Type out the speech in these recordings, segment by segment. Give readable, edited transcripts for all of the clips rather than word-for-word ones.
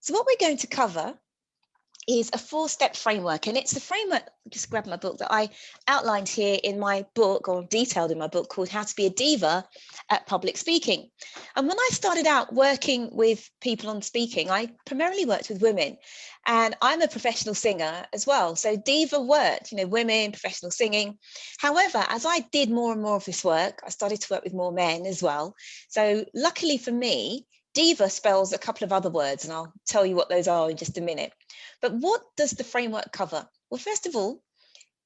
So what we're going to cover is a 4-step framework, and it's the framework, just grab my book, that I outlined here in my book, or detailed in my book, called How to Be a Diva at Public Speaking. And when I started out working with people on speaking, I primarily worked with women, and I'm a professional singer as well. So diva worked, women, professional singing. However, as I did more and more of this work, I started to work with more men as well. So luckily for me, diva spells a couple of other words, and I'll tell you what those are in just a minute. But what does the framework cover? Well, first of all,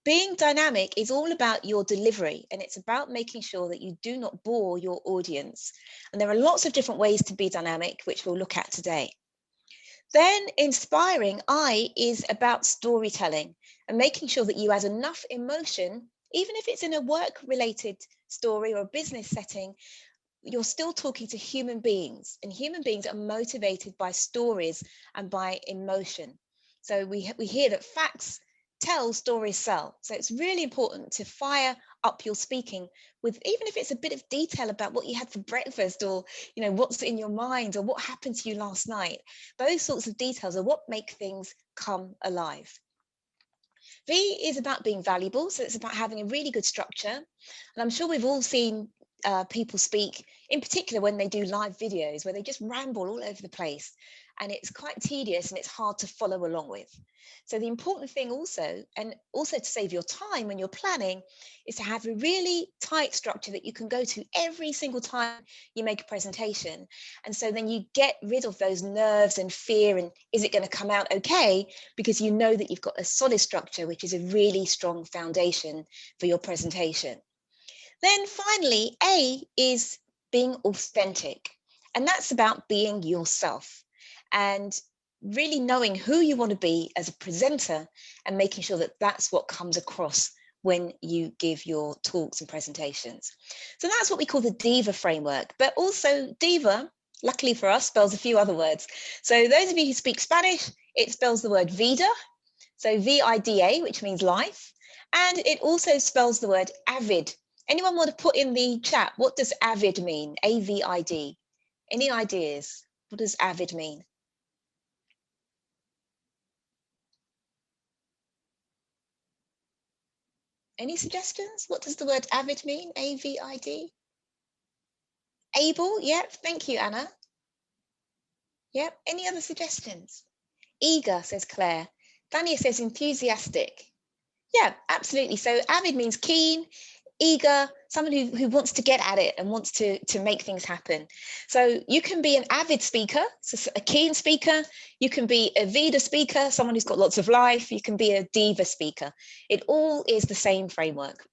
being dynamic is all about your delivery, and it's about making sure that you do not bore your audience. And there are lots of different ways to be dynamic, which we'll look at today. Then inspiring is about storytelling and making sure that you add enough emotion, even if it's in a work-related story or a business setting. You're still talking to human beings, and human beings are motivated by stories and by emotion. So we hear that facts tell, stories sell. So it's really important to fire up your speaking with, even if it's a bit of detail about what you had for breakfast, or what's in your mind, or what happened to you last night. Those sorts of details are what make things come alive. V is about being valuable. So it's about having a really good structure. And I'm sure we've all seen people speak, in particular when they do live videos, where they just ramble all over the place, and it's quite tedious and it's hard to follow along with. So the important thing also, and also to save your time when you're planning, is to have a really tight structure that you can go to every single time you make a presentation. And so then you get rid of those nerves and fear, and is it going to come out okay? Because you know that you've got a solid structure, which is a really strong foundation for your presentation. Then finally, A is being authentic, and that's about being yourself and really knowing who you want to be as a presenter, and making sure that that's what comes across when you give your talks and presentations. So that's what we call the DIVA framework. But also DIVA, luckily for us, spells a few other words. So those of you who speak Spanish, it spells the word vida, so V-I-D-A, which means life, and it also spells the word avid. Anyone want to put in the chat, what does avid mean? A-V-I-D. Any ideas? What does avid mean? Any suggestions? What does the word avid mean? A-V-I-D? Able, yep, thank you, Anna. Yep, any other suggestions? Eager, says Claire. Dania says enthusiastic. Yeah, absolutely. So avid means keen, eager, someone who wants to get at it and wants to make things happen. So you can be an avid speaker, so a keen speaker. You can be a Vida speaker, someone who's got lots of life. You can be a diva speaker. It all is the same framework.